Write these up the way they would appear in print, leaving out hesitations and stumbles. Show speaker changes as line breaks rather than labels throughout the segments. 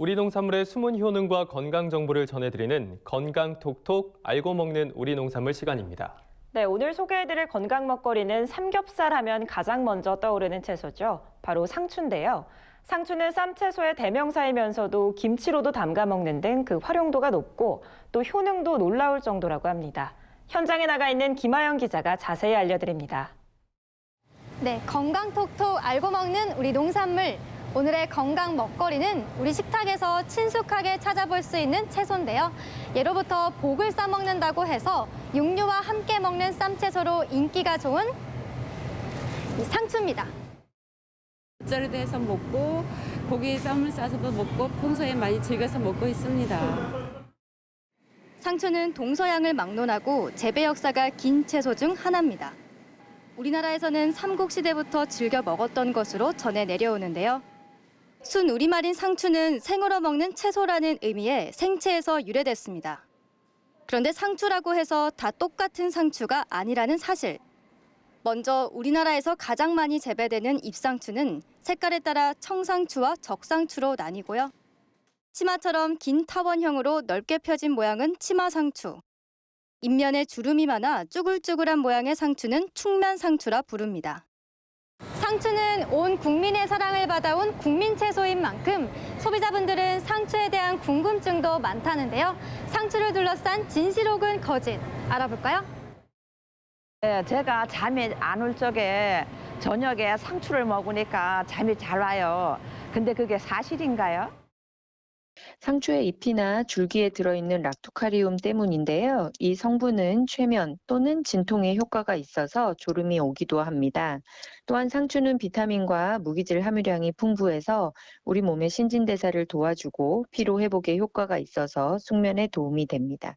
우리 농산물의 숨은 효능과 건강 정보를 전해드리는 건강 톡톡 알고 먹는 우리 농산물 시간입니다.
네, 오늘 소개해드릴 건강 먹거리는 삼겹살 하면 가장 먼저 떠오르는 채소죠. 바로 상추인데요. 상추는 쌈채소의 대명사이면서도 김치로도 담가 먹는 등 그 활용도가 높고 또 효능도 놀라울 정도라고 합니다. 현장에 나가 있는 김아영 기자가 자세히 알려드립니다.
네, 건강 톡톡 알고 먹는 우리 농산물. 오늘의 건강 먹거리는 우리 식탁에서 친숙하게 찾아볼 수 있는 채소인데요. 예로부터 복을 싸먹는다고 해서 육류와 함께 먹는 쌈채소로 인기가 좋은 이 상추입니다.
겉절이도 해서 먹고 고기 쌈을 싸서도 먹고 평소에 많이 즐겨서 먹고 있습니다.
상추는 동서양을 막론하고 재배 역사가 긴 채소 중 하나입니다. 우리나라에서는 삼국시대부터 즐겨 먹었던 것으로 전해 내려오는데요. 순 우리말인 상추는 생으로 먹는 채소라는 의미의 생채에서 유래됐습니다. 그런데 상추라고 해서 다 똑같은 상추가 아니라는 사실. 먼저 우리나라에서 가장 많이 재배되는 잎상추는 색깔에 따라 청상추와 적상추로 나뉘고요. 치마처럼 긴 타원형으로 넓게 펴진 모양은 치마상추. 잎면에 주름이 많아 쭈글쭈글한 모양의 상추는 충면상추라 부릅니다. 상추는 온 국민의 사랑을 받아온 국민 채소인 만큼 소비자분들은 상추에 대한 궁금증도 많다는데요. 상추를 둘러싼 진실 혹은 거짓 알아볼까요?
네, 제가 잠이 안 올 적에 저녁에 상추를 먹으니까 잠이 잘 와요. 근데 그게 사실인가요?
상추의 잎이나 줄기에 들어있는 락토카리움 때문인데요. 이 성분은 최면 또는 진통에 효과가 있어서 졸음이 오기도 합니다. 또한 상추는 비타민과 무기질 함유량이 풍부해서 우리 몸의 신진대사를 도와주고 피로 회복에 효과가 있어서 숙면에 도움이 됩니다.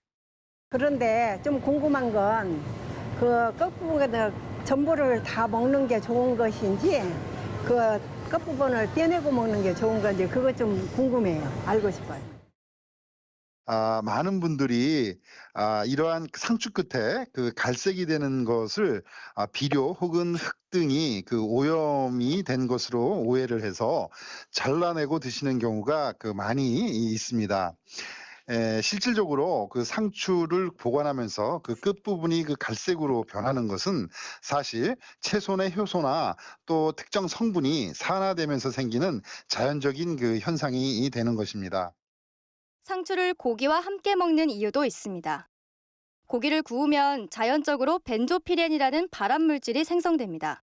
그런데 좀 궁금한 건 그 끝부분에 전부를 다 먹는 게 좋은 것인지 그 끝부분을 떼내고 먹는 게 좋은 건지 그거 좀 궁금해요. 알고 싶어요.
많은 분들이 이러한 상추 끝에 그 갈색이 되는 것을 비료 혹은 흙 등이 그 오염이 된 것으로 오해를 해서 잘라내고 드시는 경우가 많이 있습니다. 실질적으로 그 상추를 보관하면서 그 끝부분이 그 갈색으로 변하는 것은 사실 채소의 효소나 또 특정 성분이 산화되면서 생기는 자연적인 그 현상이 되는 것입니다.
상추를 고기와 함께 먹는 이유도 있습니다. 고기를 구우면 자연적으로 벤조피렌이라는 발암물질이 생성됩니다.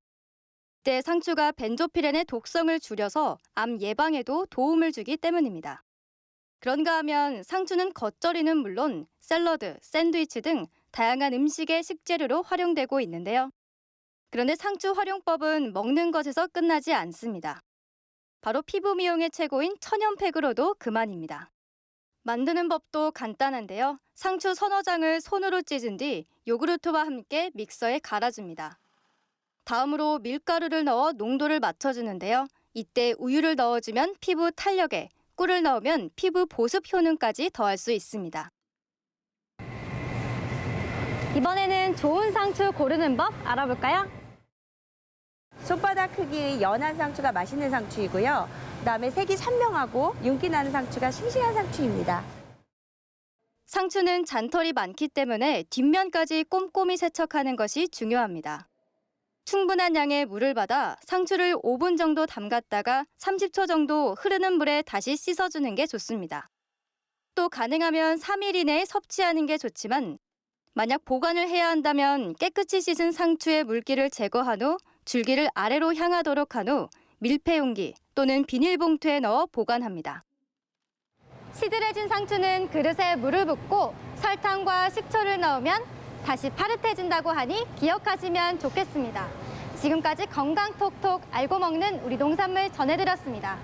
이때 상추가 벤조피렌의 독성을 줄여서 암 예방에도 도움을 주기 때문입니다. 그런가 하면 상추는 겉절이는 물론 샐러드, 샌드위치 등 다양한 음식의 식재료로 활용되고 있는데요. 그런데 상추 활용법은 먹는 것에서 끝나지 않습니다. 바로 피부 미용의 최고인 천연팩으로도 그만입니다. 만드는 법도 간단한데요. 상추 서너 장을 손으로 찢은 뒤 요구르트와 함께 믹서에 갈아줍니다. 다음으로 밀가루를 넣어 농도를 맞춰주는데요. 이때 우유를 넣어주면 피부 탄력에, 꿀을 넣으면 피부 보습 효능까지 더할 수 있습니다. 이번에는 좋은 상추 고르는 법 알아볼까요?
손바닥 크기의 연한 상추가 맛있는 상추이고요. 그다음에 색이 선명하고 윤기 나는 상추가 싱싱한 상추입니다.
상추는 잔털이 많기 때문에 뒷면까지 꼼꼼히 세척하는 것이 중요합니다. 충분한 양의 물을 받아 상추를 5분 정도 담갔다가 30초 정도 흐르는 물에 다시 씻어주는 게 좋습니다. 또 가능하면 3일 이내에 섭취하는 게 좋지만 만약 보관을 해야 한다면 깨끗이 씻은 상추의 물기를 제거한 후 줄기를 아래로 향하도록 한 후 밀폐용기 또는 비닐봉투에 넣어 보관합니다. 시들해진 상추는 그릇에 물을 붓고 설탕과 식초를 넣으면 다시 파릇해진다고 하니 기억하시면 좋겠습니다. 지금까지 건강 톡톡 알고 먹는 우리 농산물 전해드렸습니다.